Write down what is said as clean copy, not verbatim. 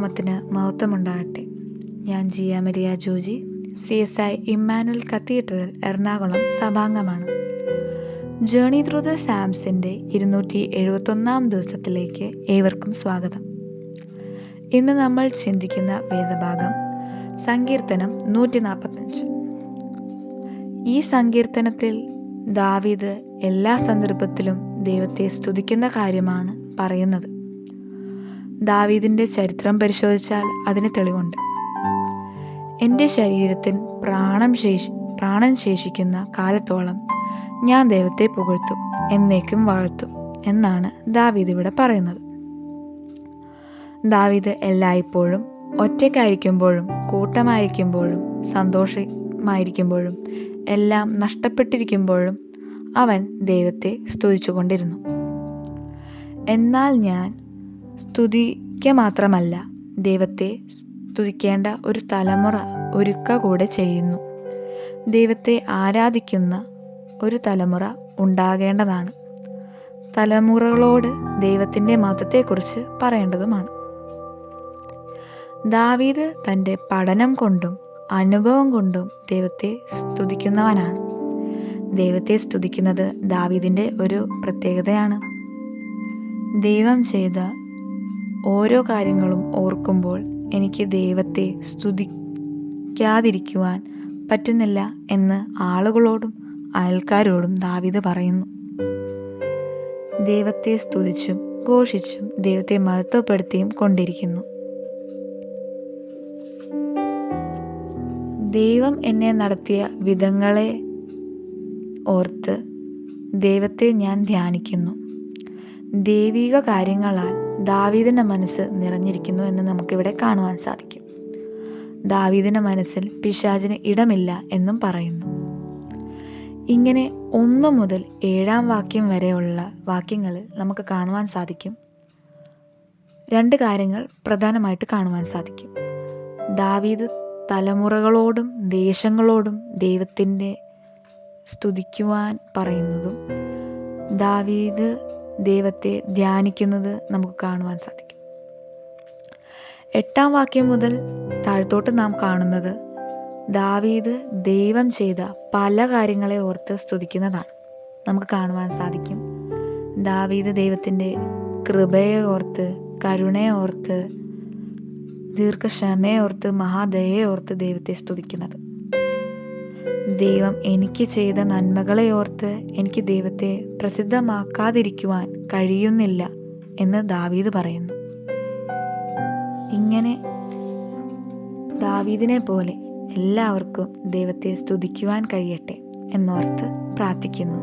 ദൈവനാമത്തിന് മഹത്വമുണ്ടാകട്ടെ. ഞാൻ Jiya Maria Joji, CSI Emmanuel cathedral Ernakulam സഭാംഗമാണ്. ജേണി ത്രൂ ദ സാംസിൻ്റെ 271 ദിവസത്തിലേക്ക് ഏവർക്കും സ്വാഗതം. ഇന്ന് നമ്മൾ ചിന്തിക്കുന്ന വേദഭാഗം സങ്കീർത്തനം 145. ഈ സങ്കീർത്തനത്തിൽ ദാവീദ് എല്ലാ സന്ദർഭത്തിലും ദൈവത്തെ സ്തുതിക്കുന്ന കാര്യമാണ് പറയുന്നത്. ദാവീദിൻ്റെ ചരിത്രം പരിശോധിച്ചാൽ അതിന് തെളിവുണ്ട്. എൻ്റെ ശരീരത്തിൽ പ്രാണൻ ശേഷിക്കുന്ന കാലത്തോളം ഞാൻ ദൈവത്തെ പുകഴ്ത്തും, എന്നേക്കും വാഴ്ത്തും എന്നാണ് ദാവീദ് ഇവിടെ പറയുന്നത്. ദാവീദ് എല്ലായ്പ്പോഴും ഒറ്റയ്ക്കായിരിക്കുമ്പോഴും കൂട്ടമായിരിക്കുമ്പോഴും സന്തോഷമായിരിക്കുമ്പോഴും എല്ലാം നഷ്ടപ്പെട്ടിരിക്കുമ്പോഴും അവൻ ദൈവത്തെ സ്തുതിച്ചുകൊണ്ടിരുന്നു. എന്നാൽ ഞാൻ സ്തുതിക്കുക മാത്രമല്ല, ദൈവത്തെ സ്തുതിക്കേണ്ട ഒരു തലമുറ ഒരുക്കുക കൂടെ ചെയ്യുന്നു. ദൈവത്തെ ആരാധിക്കുന്ന ഒരു തലമുറ ഉണ്ടാകേണ്ടതാണ്. തലമുറകളോട് ദൈവത്തിൻ്റെ മഹത്വത്തെക്കുറിച്ച് പറയേണ്ടതുമാണ്. ദാവീദ് തൻ്റെ പഠനം കൊണ്ടും അനുഭവം കൊണ്ടും ദൈവത്തെ സ്തുതിക്കുന്നവനാണ്. ദൈവത്തെ സ്തുതിക്കുന്നത് ദാവീദിൻ്റെ ഒരു പ്രത്യേകതയാണ്. ദൈവം ചെയ്ത ഓരോ കാര്യങ്ങളും ഓർക്കുമ്പോൾ എനിക്ക് ദൈവത്തെ സ്തുതിക്കാതിരിക്കുവാൻ പറ്റുന്നില്ല എന്ന് ആളുകളോടും അയൽക്കാരോടും ദാവീദ് പറയുന്നു. ദൈവത്തെ സ്തുതിച്ചും ഘോഷിച്ചും ദൈവത്തെ മഹത്വപ്പെടുത്തിയും കൊണ്ടിരിക്കുന്നു. ദൈവം എന്നെ നടത്തിയ വിധങ്ങളെ ഓർത്ത് ദൈവത്തെ ഞാൻ ധ്യാനിക്കുന്നു. ദൈവിക കാര്യങ്ങളാൽ ദാവീദിൻ്റെ മനസ്സ് നിറഞ്ഞിരിക്കുന്നു എന്ന് നമുക്കിവിടെ കാണുവാൻ സാധിക്കും. ദാവീദിൻ്റെ മനസ്സിൽ പിശാചിന് ഇടമില്ല എന്നും പറയുന്നു. ഇങ്ങനെ 1 മുതൽ 7 വാക്യം വരെയുള്ള വാക്യങ്ങളിൽ നമുക്ക് കാണുവാൻ സാധിക്കും. 2 കാര്യങ്ങൾ പ്രധാനമായിട്ട് കാണുവാൻ സാധിക്കും. ദാവീദ് തലമുറകളോടും ദേശങ്ങളോടും ദൈവത്തിൻ്റെ സ്തുതിക്കുവാൻ പറയുന്നതും ദാവീദ് ദൈവത്തെ ധ്യാനിക്കുന്നത് നമുക്ക് കാണുവാൻ സാധിക്കും. 8 വാക്യം മുതൽ താഴത്തോട്ട് നാം കാണുന്നത് ദാവീദ് ദൈവം ചെയ്ത പല കാര്യങ്ങളെ ഓർത്ത് സ്തുതിക്കുന്നതാണ് നമുക്ക് കാണുവാൻ സാധിക്കും. ദാവീദ് ദൈവത്തിൻ്റെ കൃപയെ ഓർത്ത്, കരുണയെ ഓർത്ത്, ദീർഘക്ഷമയെ ഓർത്ത്, മഹാദയയെ ഓർത്ത് ദൈവത്തെ സ്തുതിക്കുന്നത്. ദൈവം എനിക്ക് ചെയ്ത നന്മകളെ ഓർത്ത് എനിക്ക് ദൈവത്തെ പ്രസിദ്ധമാക്കാതിരിക്കുവാൻ കഴിയുന്നില്ല എന്ന് ദാവീദ് പറയുന്നു. ഇങ്ങനെ ദാവീദിനെ പോലെ എല്ലാവർക്കും ദൈവത്തെ സ്തുതിക്കുവാൻ കഴിയട്ടെ എന്നോർത്ത് പ്രാർത്ഥിക്കുന്നു.